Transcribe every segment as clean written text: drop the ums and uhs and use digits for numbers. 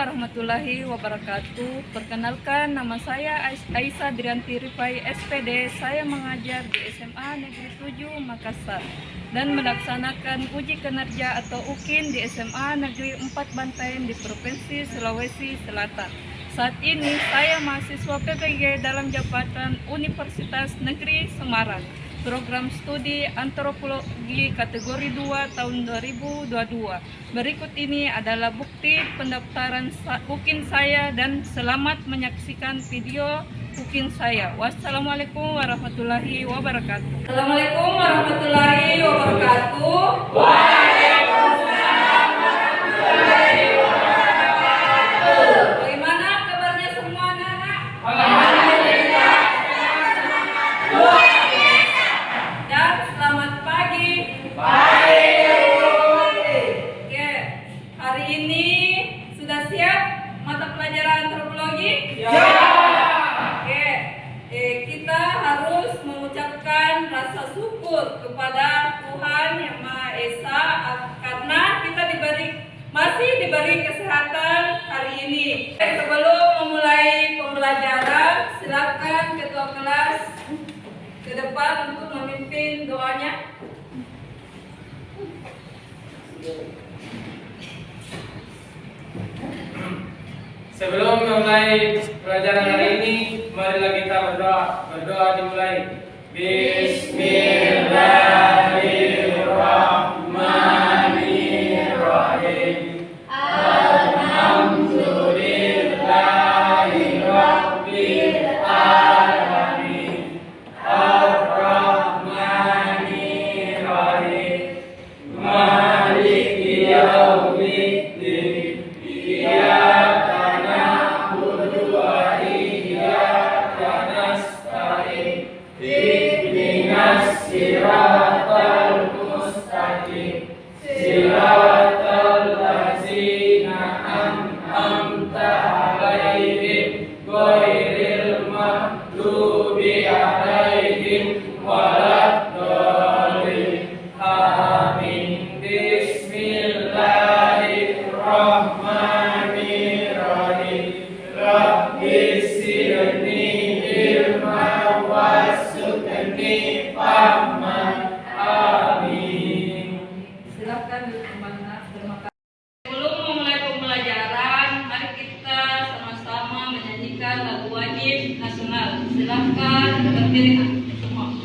warahmatullahi wabarakatuh. Perkenalkan, nama saya Aisyah Drianti Rifai, SPD. Saya mengajar di SMA Negeri 7 Makassar dan melaksanakan uji kinerja atau UKIN di SMA Negeri 4 Bantaeng di Provinsi Sulawesi Selatan. Saat ini saya mahasiswa PPG dalam jabatan Universitas Negeri Semarang, program studi antropologi kategori 2 tahun 2022. Berikut ini adalah bukti pendaftaran UKIN saya dan selamat menyaksikan video UKIN saya. Wassalamualaikum warahmatullahi wabarakatuh. Assalamualaikum warahmatullahi wabarakatuh. Waalaikumsalam warahmatullahi wabarakatuh. Bagaimana kabarnya semua anak-anak? Alhamdulillah. Dan selamat pagi. Oke, hari ini sudah siap mata pelajaran antropologi? Ya. Oke, kita harus mengucapkan rasa syukur kepada Tuhan Yang Maha Esa karena kita masih diberi kesehatan hari ini. Sebelum memulai pembelajaran, silakan ketua kelas ke depan untuk memimpin doanya. Sebelum memulai pelajaran hari ini, marilah kita berdoa. Berdoa dimulai. Bismillahirrahmanirrahim. Alhamdulillahirabbil alamin. Ar-Rahmanir Rahim. Maliki yaumiddin. Iyyaka na'budu wa iyyaka nasta'in. Ihdinas siratal mustaqim. Siratal ladzina an'amta 'alaihim ghairil maghdubi 'alaihim waladdallin. Amin. Bismillahirrahmanirrahim. Rabbisirni ilman warzuqni fahman. Amin. Silakan duduk kembali. Terima kasih. Sebelum memulai pembelajaran, mari kita sama-sama menyanyikan lagu wajib nasional. Silakan berdiri semua.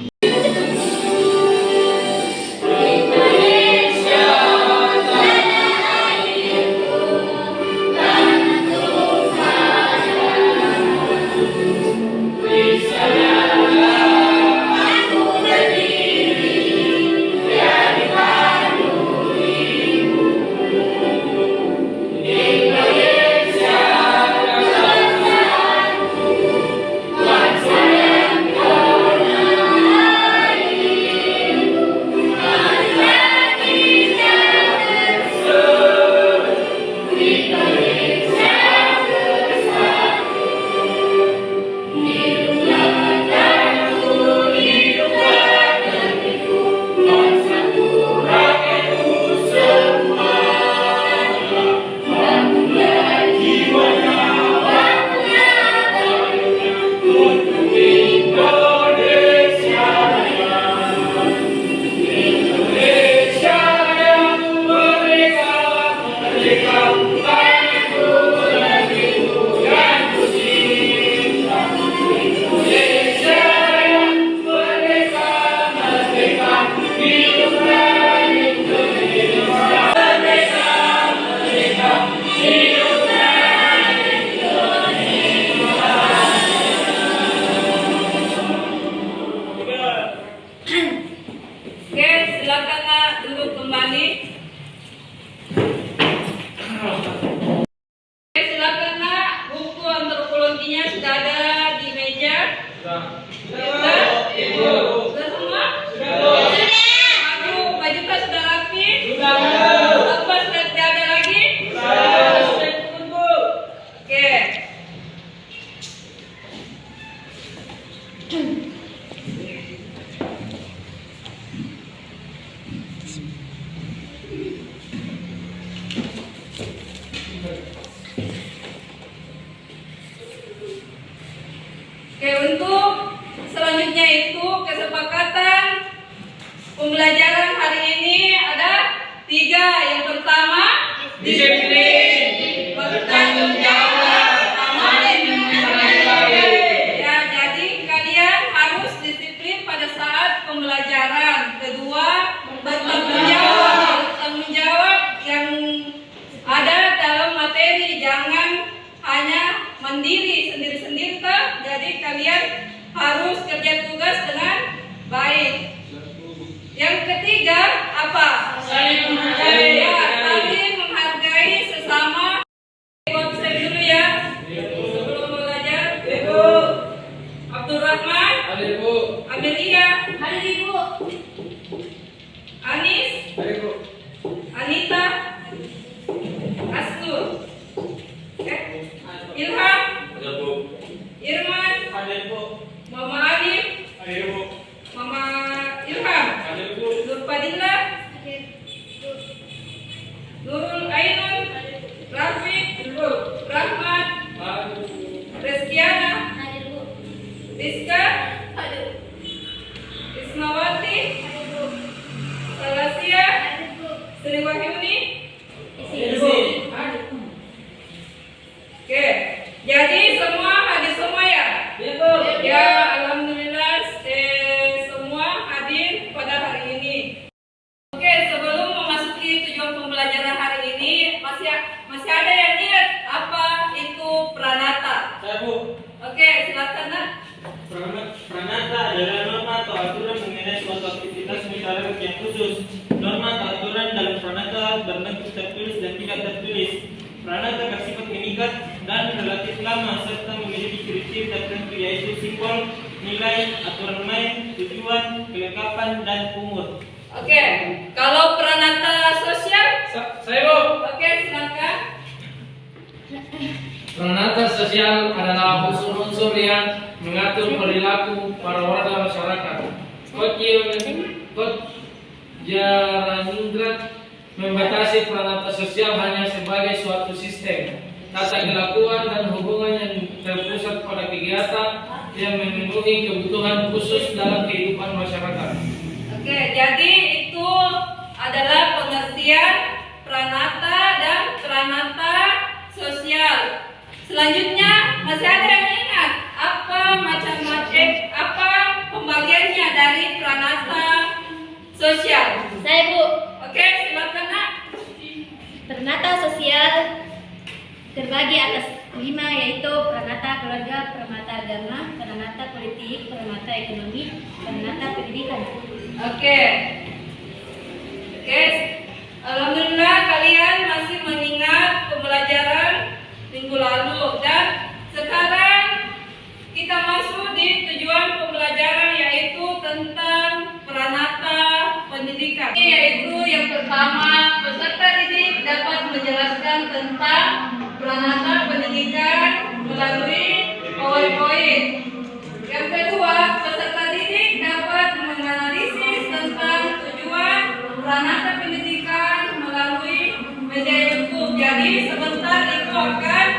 Oke, silakan duduk kembali. Oke, silakan buku antropologinya sudah ada di meja. Sudah semua? Baju tas sudah rapi? Apa sudah tidak ada lagi? Oke. Oke, untuk selanjutnya itu kesepakatan pembelajaran hari ini ada 3. Yang pertama, disiplin, bertanggung jawab, amanah ya. Jadi kalian harus disiplin pada saat pembelajaran. Kedua, bertanggung jawab yang ada dalam materi. Jangan hanya mandiri sendiri-sendiri toh. Jadi kalian harus kerja tugas dengan baik. Yang ketiga apa? Saling menghargai. Ya, saling menghargai sesama. Absen dulu ya. Sebelum belajar. Ibu Abdurrahman. Hadir Bu. Amelia. Hadir Ibu. Anis. Hadir Bu. Anita. Astur. Ilham. Hadir Bu. Irman. Hadir Bu. Mama Alif. Hadir Bu. Mama Ilham. Hadir Bu. Nurpadillah. Nurul Ainun. Rafiq. Rahmat. Reskiana. Hadir Bu. Rizka. Hadir. Ismawati. Salasia. Hadir Bu. Sri Wahyuni. Isi. Oke, jadi semua hadir semua ya? Ya, alhamdulillah semua hadir pada hari ini. Oke, sebelum memasuki tujuan pembelajaran hari ini, masih ada yang ingat apa itu pranata? Saya Bu. Oke, silakan Nak. Pranata adalah norma atau aturan mengenai suatu aktivitas misalnya yang khusus. Norma atau aturan dalam pranata berbentuk tertulis dan tidak tertulis. Pranata bersifat mengikat dan relatif lama serta memiliki ciri-ciri tertentu yaitu simbol, nilai, aturan main, tujuan, kelengkapan, dan umur. Oke, kalau pranata sosial? Saya Bu. Oke, silakan. Pranata sosial adalah unsur-unsur yang mengatur perilaku para warga masyarakat. Kot Jarangingrat membatasi pranata sosial hanya sebagai suatu sistem tata kelakuan dan hubungan yang terpusat pada kegiatan yang memenuhi kebutuhan khusus dalam kehidupan masyarakat. Oke, jadi itu adalah pengertian pranata dan pranata sosial. Selanjutnya masih ada yang ingat apa apa pembagiannya dari pranata sosial? Saya Bu. Oke, silakan Nak. Pranata sosial terbagi atas 5 yaitu pranata keluarga, pranata agama, pranata politik, pranata ekonomi, pranata pendidikan. Oke. Alhamdulillah kalian masih mengingat pembelajaran minggu lalu dan sekarang kita masuk di tujuan pembelajaran yaitu tentang pranata pendidikan. Yaitu yang pertama, peserta didik dapat menjelaskan tentang pranata pendidikan melalui PowerPoint. Yang kedua, peserta didik dapat menganalisis tentang tujuan pranata pendidikan melalui media YouTube. Jadi sebentar itu akan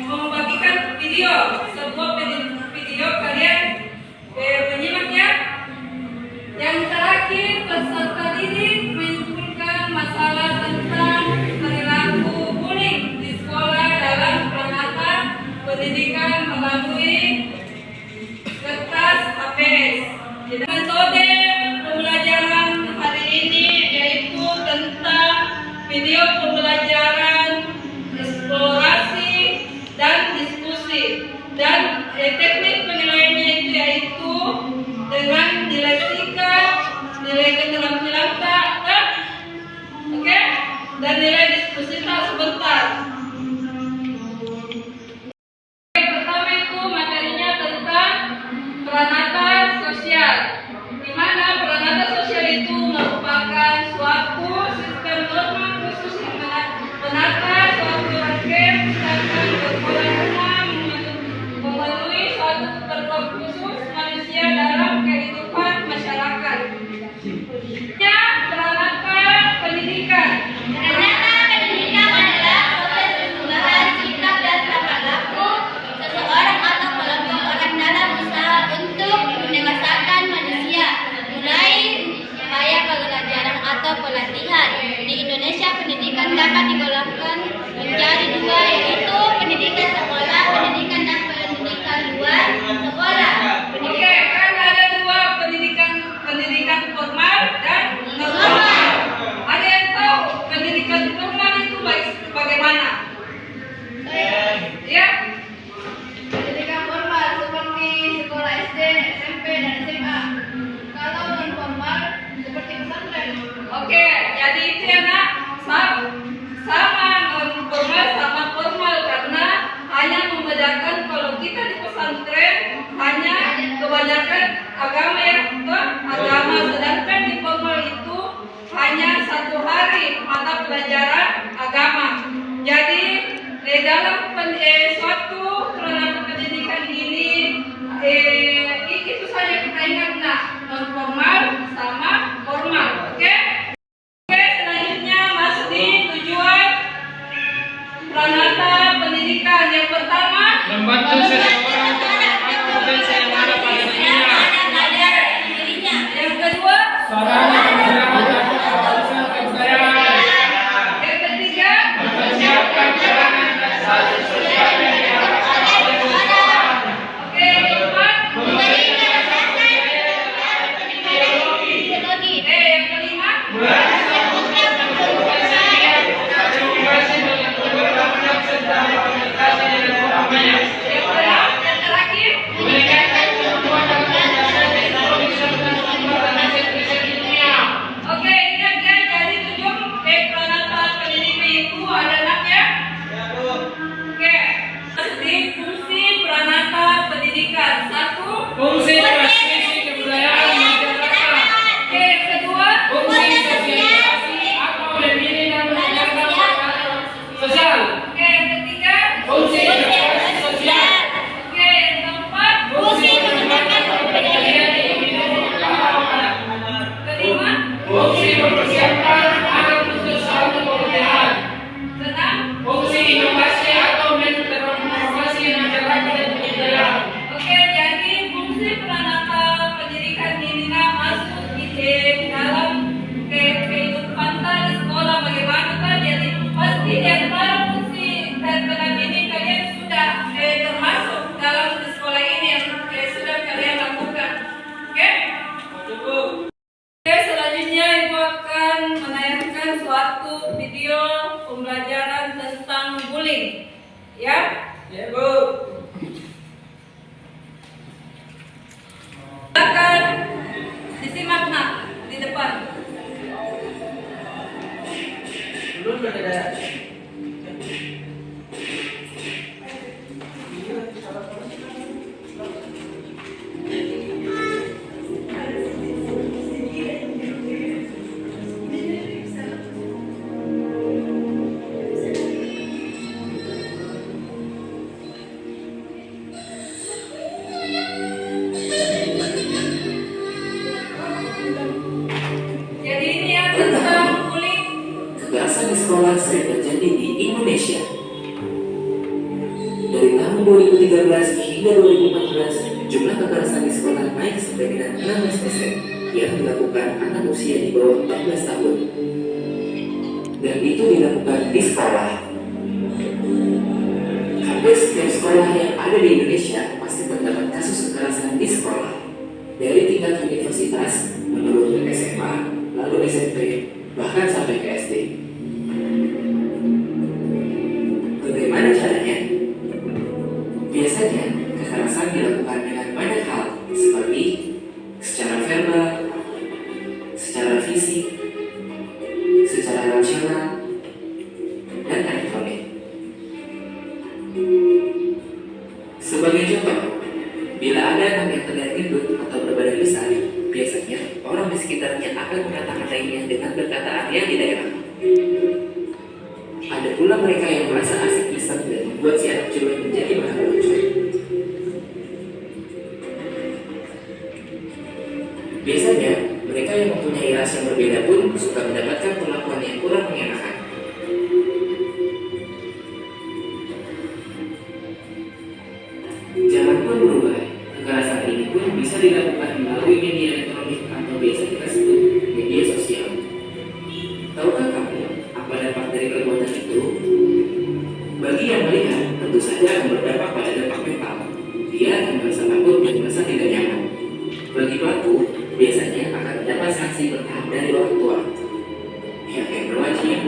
membagikan video, sebuah video kalian menyimak ya. Yang terakhir, peserta didik menyimpulkan masalah tentang perilaku bullying di sekolah dalam pranata pendidikan melalui kertas HPS. Metode pembelajaran hari ini yaitu tentang video pembelajaran eksplorasi dan diskusi, dan teknik penilaiannya itu yaitu dengan nilai sikap, nilai keterampilan tak, oke, dan nilai diskusi tak sebentar. Yang pertama itu materinya tentang pranata sosial, di mana agama agama, sedangkan di formal itu hanya 1 hari mata pelajaran agama. Jadi di dalam suatu peranata pendidikan ini itu saja kita ingat, nah, non formal sama formal. Oke? Oke, selanjutnya masuk di tujuan peranata pendidikan. Yang pertama, Membantu seseorang untuk mengembangkan potensi yang ada pada dirinya. yang kedua, Sarana pembelajaran dan penghapusan kebudayaan. yang ketiga, Mempersiapkan jalanan dan status sosial yang diharapkan oleh seseorang. oke, yang keempat, Memberikan rasa percaya dan ideologi. yang kelima, Merancang potensi dia berkomunikasi dengan berbagai serta berkomunikasi dengan orang banyak. yang keenam, yang terakhir. Meningkatkan kemampuan dalam penjelasan teknologi serta pengembangan riset-riset ilmiah. Oke, ingat ya, jadi tujuan peranata pendidikan itu adalah ya. Oke, di fungsi peranata pendidikan. 1, Fungsi transmisi kebudayaan masyarakat. oke, yang kedua, Fungsi sosialisasi atau memilih dan menjaga masyarakat sosial. oke, yang ketiga, Fungsi edukasi sosial. oke, yang keempat, Fungsi pengembangan kepribadian individu atau anak. kelima, Fungsi mempersiapkan anak untuk suatu pekerjaan. keenam. Fungsi inovasi atau mentransformasi masyarakat dan kebudayaan. Oke, jadi fungsi peranata pendidikan ini masuk di dalam kehidupan di sekolah. Bagaimana kan? Jadi pasti di antara fungsi dan peran ini kalian sudah termasuk dalam di sekolah ini yang sudah kalian lakukan. Oke? Oke, selanjutnya Ibu akan menayangkan suatu video pembelajaran tentang bullying. Ya? Ya, Bu. Silakan disimak, nak, di depan. Jadi ini ya tentang bullying. Kekerasan di sekolah sering terjadi di Indonesia. Dari tahun 2013 hingga 2014, jumlah kekerasan di sekolah naik sampai dengan 16% yang dilakukan anak usia di bawah 14 tahun. Dan itu dilakukan di sekolah. Hampir setiap sekolah yang ada di Indonesia pasti terdapat kasus kekerasan di sekolah. Dari tingkat universitas, menurut ke SMA, lalu SMP, bahkan sampai ke SD. Bagaimana caranya? Biasanya, kekerasan dilakukan dengan banyak hal, seperti secara verbal, secara fisik, secara rasional, dan elektronik. Sebagai contoh, bila ada anak yang terlihat gendut atau berbadan besar, biasanya orang di sekitarnya akan mengata-katainya dengan perkataan yang tidak enak. Ada pula mereka yang merasa asik lisan dan membuat si anak cewek menjadi bahan lucu. Biasanya, mereka yang mempunyai ras yang berbeda pun suka mendapatkan perlakuan yang kurang mengenakan. Zaman pun berubah. Kekerasan ini pun bisa dilakukan melalui media elektronik atau biasa kita sebut media sosial. Tahukah kamu apa dampak dari perbuatan itu? Bagi yang melihat, tentu saja akan berdampak pada dampak mental. Dia akan merasa takut dan merasa tidak nyaman. Bagi pelaku, biasanya akan mendapat sanksi bertahap dari orang tua, pihak yang berwajib,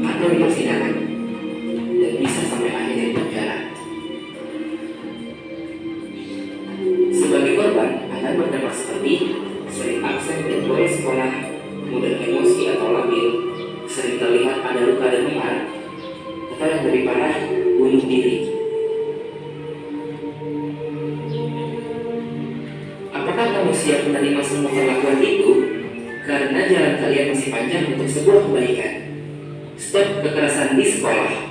atau di persidangan, dan bisa sampai akhirnya di penjara. Sebagai korban akan berdampak seperti sering absen dan bolos sekolah, mudah emosi atau labil, sering terlihat ada luka dan memar, atau yang lebih parah, bunuh diri. Apakah siap menerima semua perlakuan itu karena jalan kalian masih panjang untuk sebuah kebaikan. Stop kekerasan di sekolah.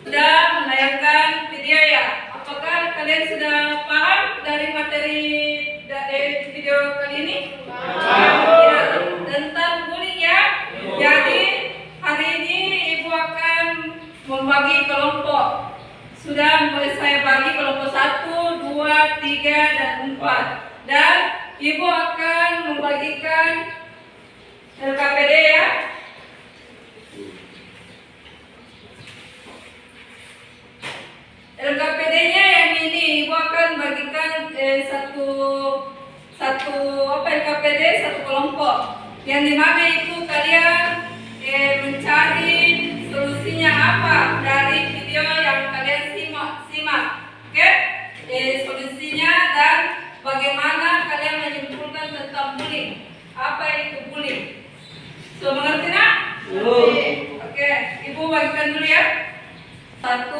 Sudah menayangkan video ya? Apakah kalian sudah paham dari materi video kali ini? Ya, tentang bullying ya. Jadi hari ini Ibu akan membagi kelompok. Sudah mulai saya bagi kelompok 1, 2, 3, dan 4. Dan Ibu akan membagikan LKPD ya. LKPD-nya yang ini Ibu akan bagikan satu LKPD satu kelompok. Yang dimana itu kalian mencari solusinya apa dari video yang kalian simak. Oke? Solusinya dan bagaimana kalian menyimpulkan tentang bullying. Apa itu bullying? So, mengerti nak? Oke, Ibu bagikan dulu ya. 1,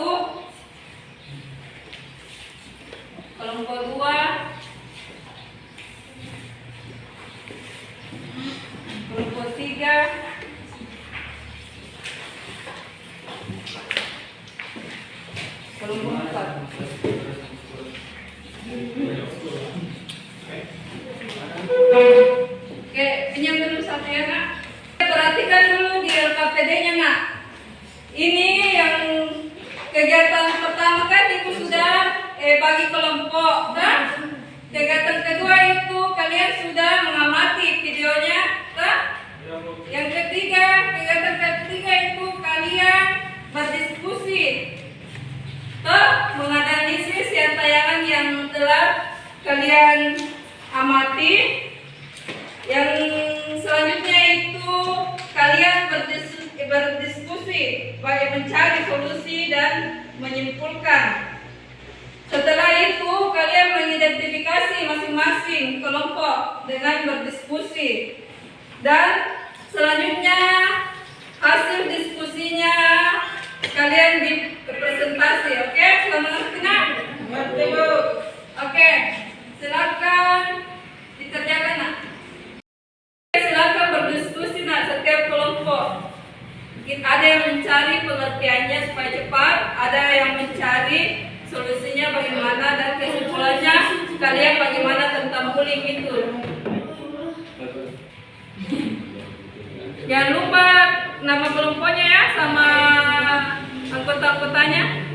kelompok 2, kelompok 3, kelompok 4. Oke, pinjam dulu satu ya nak. Perhatikan dulu di LKPD-nya nak. Ini yang kegiatan pertama kan Ibu sudah bagi kelompok, kan? Kegiatan kedua itu kalian sudah mengamati videonya, kan? Yang ketiga, kegiatan ketiga itu kalian berdiskusi, menganalisis yang tayangan yang telah kalian amati. Yang selanjutnya itu kalian berdiskusi, mencari solusi dan menyimpulkan. Setelah itu kalian mengidentifikasi masing-masing kelompok dengan berdiskusi. Dan selanjutnya hasil diskusinya kalian dipresentasi. Oke, selamat mengerti nak? Mengerti Bu. Oke, silakan dikerjakan nak. Silakan berdiskusi nak setiap kelompok. Ada yang mencari pengertiannya supaya cepat, ada yang mencari solusinya bagaimana, dan kesimpulannya kalian bagaimana tentang bullying itu. Jangan lupa nama kelompoknya ya sama anggota-anggotanya.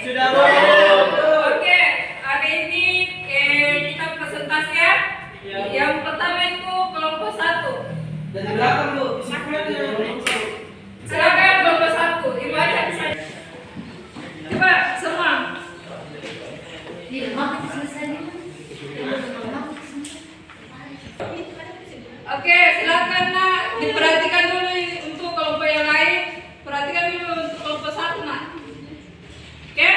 Sudah Bu. Oke, hari ini kita presentasi ya. Yang pertama itu kelompok 1. Dari belakang Bu. Silakan kelompok 1. Ibu aja bisa. Coba semua. Di rumah selesai. Oke, silakan nak diperhatikan dulu untuk kelompok yang lain. Perhatikan dulu untuk kelompok 1 nak. Oke?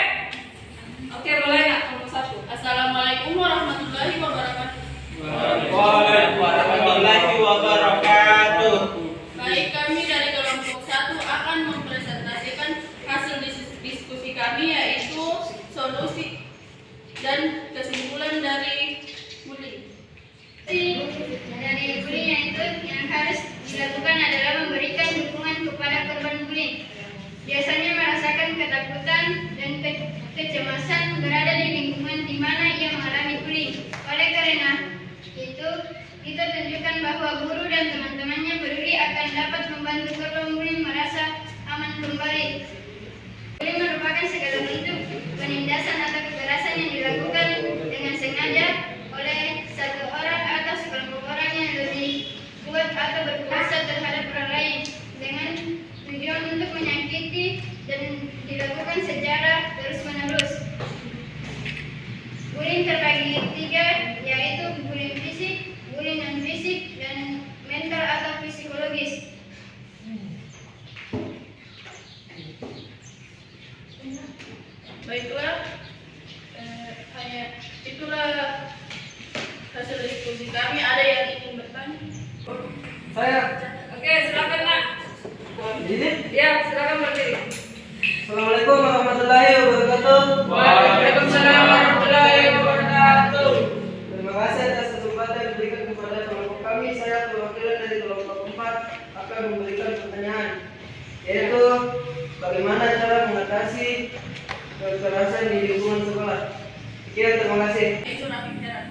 Oke, mulai nak kelompok 1. Assalamualaikum warahmatullahi wabarakatuh. Waalaikumsalam warahmatullahi wabarakatuh. Baik, kami dari kelompok 1 akan mempresentasikan hasil diskusi kami, yaitu solusi dan kesimpulan dari bullying. Dari bullying yaitu yang harus dilakukan adalah memberikan dukungan kepada korban bullying. Biasanya merasakan ketakutan dan kecemasan berada di lingkungan di mana ia mengalami bullying. Oleh karena itu, kita tunjukkan bahwa guru dan teman-temannya peduli akan dapat membantu korban bullying merasa aman kembali. Bullying merupakan segala bentuk penindasan atau kekerasan yang dilakukan dengan sengaja oleh satu orang atau sekelompok orang yang lebih kuat atau berkuasa terhadap orang lain dengan tujuan untuk menyakiti dan dilakukan secara terus-menerus. Bullying terbagi tiga, yaitu bullying fisik, bullying non-fisik, dan mental atau psikologis. Baiklah, hanya itulah hasil diskusi kami. Ada yang ingin bertanya? Saya. Oke, silakan nak. Ini. Ya, silakan berdiri. Assalamualaikum warahmatullahi wabarakatuh. Waalaikumsalam warahmatullahi wabarakatuh. Terima kasih atas kesempatan yang diberikan kepada kelompok kami. Saya perwakilan dari kelompok 4 akan memberikan pertanyaan, yaitu bagaimana cara mengatasi kekerasan di lingkungan sekolah. Sekian, terima kasih. Itu nanti bicara.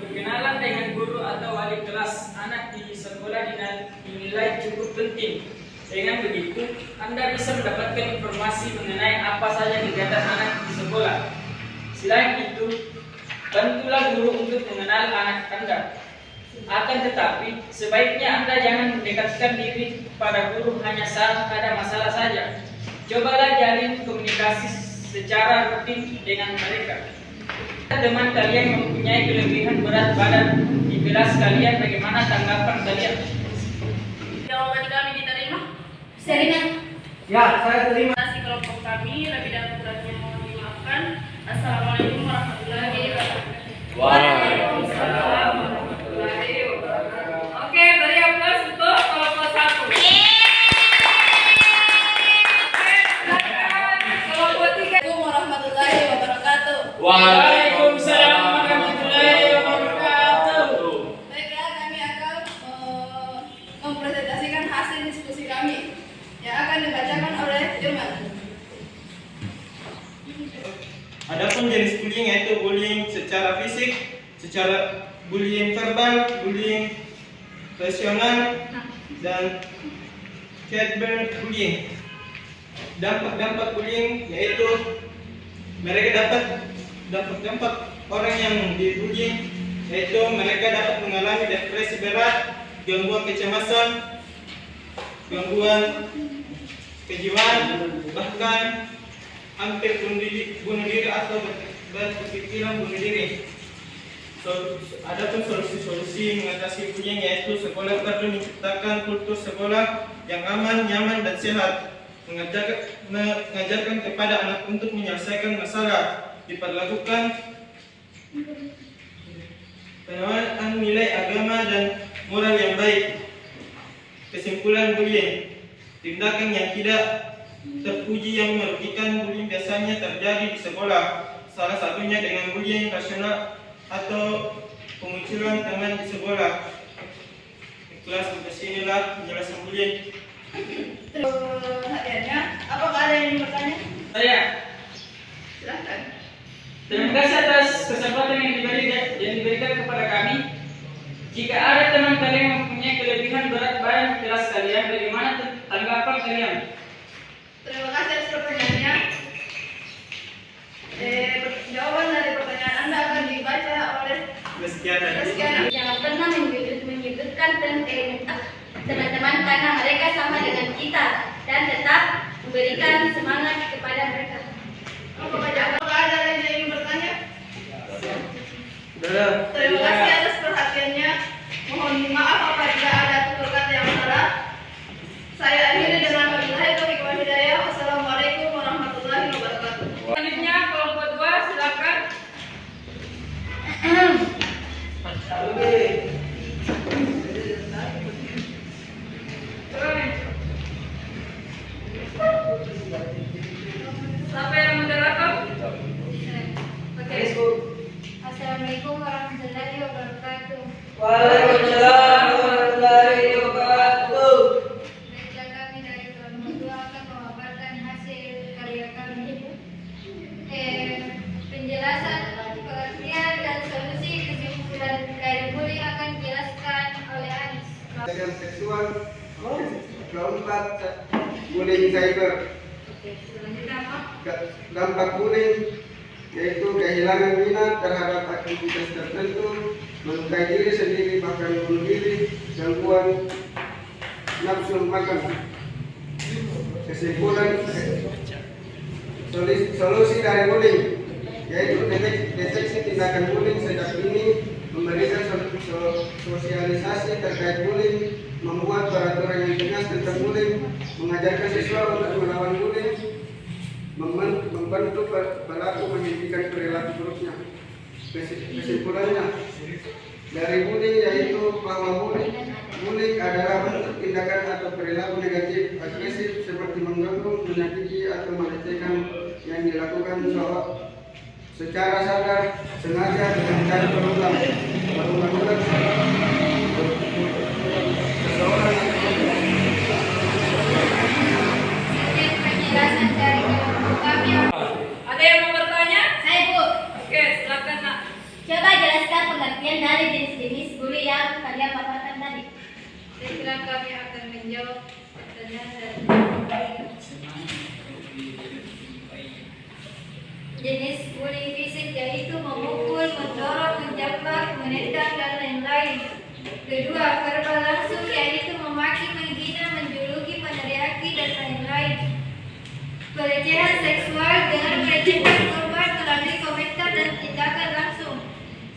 Berkenalan dengan guru atau wali kelas anak di sekolah dinilai cukup penting. Dengan begitu, Anda bisa mendapatkan informasi mengenai apa saja kegiatan anak di sekolah. Selain itu, bantulah guru untuk mengenal anak Anda. Akan tetapi, sebaiknya Anda jangan mendekatkan diri pada guru hanya saat ada masalah saja. Cobalah jalin komunikasi secara rutin dengan mereka. Teman kalian mempunyai kelebihan berat badan di kelas kalian, bagaimana tanggapan kalian? Jawaban kami diterima. Serina. Ya, saya terima. Terima kasih kelompok kami. Lebih dan kurangnya mohon dimaafkan. Assalamualaikum warahmatullahi wabarakatuh. Waalaikumsalam warahmatullahi wabarakatuh. Oke, beri aplaus untuk kelompok 1. Oke, silakan kelompok 3. Assalamualaikum warahmatullahi wabarakatuh. Waalaikumsalam warahmatullahi wabarakatuh. Baiklah, kami akan mempresentasikan hasil diskusi kami yang akan dibacakan oleh Firman. Adapun jenis bullying yaitu bullying secara fisik, secara bullying verbal, bullying rasional, dan cyberbullying. Dampak bullying yaitu mereka dapat dampak orang yang dibullying, yaitu mereka dapat mengalami depresi berat, gangguan kecemasan, gangguan kejiwaan, bahkan hampir bunuh diri atau berpikiran bunuh diri. Adapun solusi-solusi mengatasi bullying yaitu sekolah perlu menciptakan kultur sekolah yang aman, nyaman, dan sehat, mengajarkan kepada anak untuk menyelesaikan masalah, diperlakukan penerapan nilai agama dan moral yang baik. Kesimpulan bullying, tindakan yang tidak terpuji yang merugikan. Bullying biasanya terjadi di sekolah, salah satunya dengan bullying rasional atau pemunculan teman di sekolah. Kelas sampai sinilah penjelasan bullying. Hadiahnya, apakah ada yang ingin bertanya? Saya. Silahkan. Terima kasih atas kesempatan yang diberikan kepada kami. Jika ada teman kalian yang mempunyai kelebihan berat badan di kelas kalian, bagaimana tanggapan kalian? Terima kasih atas pertanyaannya. Jawaban dari pertanyaan Anda akan dibaca oleh Sekian. Jangan pernah menyebutkan teman-teman karena mereka sama dengan kita dan tetap memberikan semangat kepada mereka. apakah ada yang ingin bertanya? Sudah. Terima kasih atas perhatiannya. Mohon maaf apabila ada tutur kata yang salah. Saya akhiri dengan wabillahi taufiq wal hidayah. Wassalamualaikum warahmatullahi wabarakatuh. Selanjutnya kelompok 2, silakan. Siapa yang moderator? Oke. Assalamualaikum warahmatullahi wabarakatuh. Waalaikumsalam warahmatullahi wabarakatuh. Baiklah, kami dari kelompok 2 akan memaparkan hasil karya kami. Penjelasan, pengertian, dan solusi kesimpulan dari bullying akan dijelaskan oleh Anis. Pelecehan seksual, keempat bullying cyber. Selanjutnya apa? Dampak bullying yaitu kehilangan minat terhadap aktivitas tertentu, melukai diri sendiri bahkan bunuh diri, gangguan nafsu makan. Kesimpulan solusi dari bullying yaitu deteksi tindakan bullying sejak dini, memberikan sosialisasi terkait bullying, membuat peraturan yang tegas tentang bullying, mengajarkan siswa untuk melawan bullying, membantu pelaku menghentikan perilaku buruknya. Kesimpulannya dari bullying yaitu bahwa bullying adalah bentuk tindakan atau perilaku negatif agresif seperti mengganggu, menyakiti atau melecehkan yang dilakukan secara sadar, sengaja dengan cara berulang seseorang. Sekian penjelasan dari kelompok kami. Ada yang mau bertanya? Saya Bu, Oke, silakan nak. coba jelaskan pengertian dari jenis-jenis bully yang kalian paparkan tadi. Saya kira kami akan menjawab pertanyaan dari jenis bullying fisik yaitu memukul, mendorong, menjambak, menendang, dan lain-lain. Kedua, verbal langsung yaitu memaki, menghina, menjuluki, meneriaki, dan lain-lain. Pelecehan seksual dengan melecehkan korban melalui komentar dan tindakan langsung.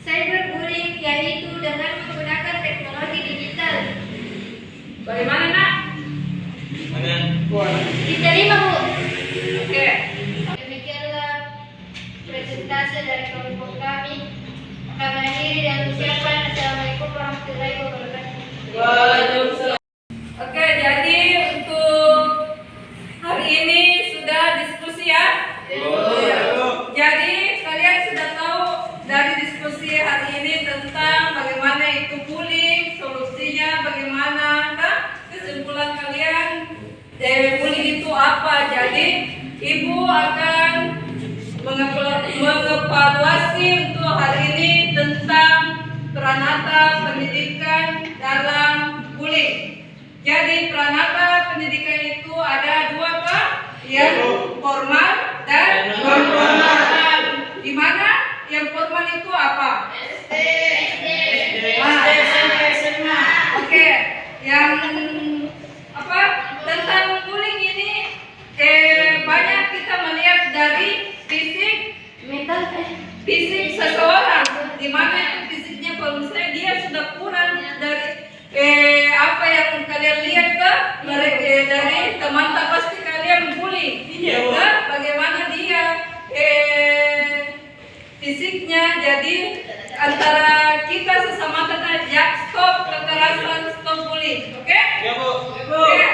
Cyberbullying yaitu dengan menggunakan teknologi digital. Bagaimana nak? Diterima Bu. Oke. Demikianlah presentasi dari kelompok kami. Kami akhiri dan ucapkan Assalamualaikum warahmatullahi wabarakatuh. Waalaikumsalam. Oke, jadi untuk hari ini sudah diskusi ya. Jadi kalian sudah tahu dari diskusi hari ini tentang bagaimana itu bullying, solusinya bagaimana, kan? Kesimpulan kalian bullying itu apa? Jadi ibu akan mengevaluasi untuk hari ini tentang peranata pendidikan dalam bullying. Jadi peranata pendidikan itu ada dua Pak, yang formal dan non formal. Di mana yang formal itu apa? Oke, yang apa tentang bullying ini banyak kita melihat dari fisik seseorang, di mana itu fisiknya kalau misalnya dia sudah kurang dari apa yang kalian lihat dari teman pasti kalian bully, bagaimana dia fisiknya. Jadi antara kita sesama tetap stop kekerasan, stop bullying, oke? Oke.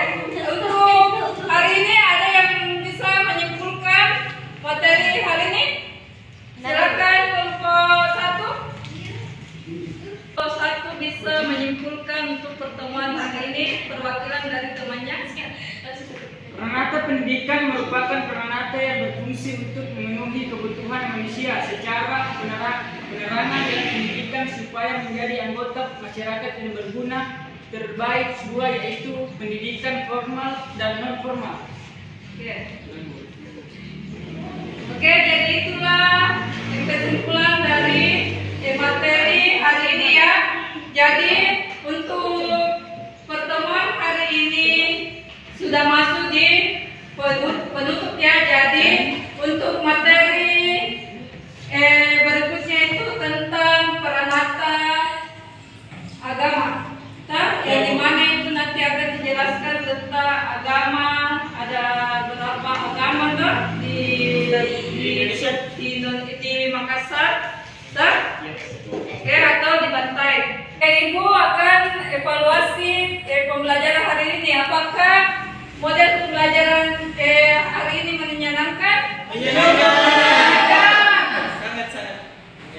Untuk hari ini ada yang bisa menyimpulkan materi hari ini? Silakan kelompok satu. Kelompok satu bisa menyimpulkan untuk pertemuan hari ini perwakilan dari temannya. Peranata pendidikan merupakan peranata yang berfungsi untuk memenuhi kebutuhan manusia secara penerangan dan pendidikan supaya menjadi anggota masyarakat yang berguna terbaik dua, yaitu pendidikan formal dan non formal. Oke, jadi itulah kesimpulan dari materi hari ini ya. Jadi untuk pertemuan hari ini sudah masuk di penutup ya. Jadi untuk materi berikutnya itu tentang peranata agama. Yang dimana itu nanti akan dijelaskan tentang agama, ada berapa agama tuh di Makassar, oke, atau di Bantai. Ibu akan evaluasi pembelajaran hari ini. Apakah model pembelajaran hari ini menyenangkan? Sangat-sangat.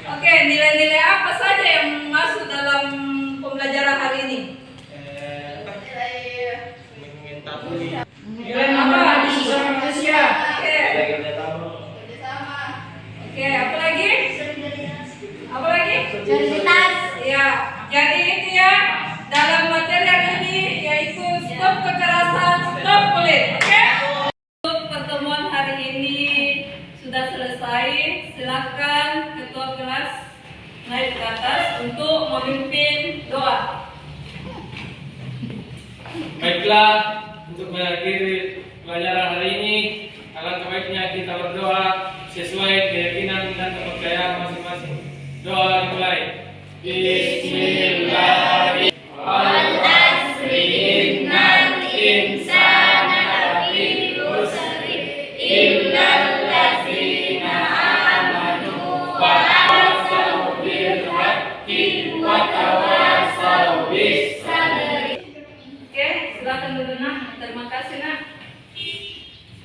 Oke, nilai-nilai apa saja yang masuk dalam pembelajaran hari ini? Nilai apa? Di sosial manusia. Oke, apa lagi? Apa lagi? Solidaritas. Ya, jadi itu ya dalam materi hari ini yaitu stop kekerasan, stop bullying. Oke? Untuk pertemuan hari ini sudah selesai. Silakan ketua kelas naik ke atas untuk memimpin doa. Baiklah, untuk mengakhiri pelajaran hari ini, alangkah baiknya kita berdoa sesuai keyakinan dan kepercayaan masing-masing. Doa dimulai. Bismillahirrahmanirrahim. Oke, silakan dulu nak. Terima kasih nak.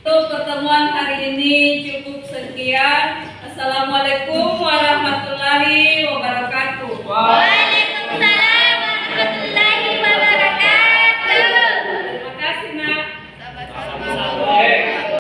Untuk pertemuan hari ini cukup sekian. Assalamualaikum warahmatullahi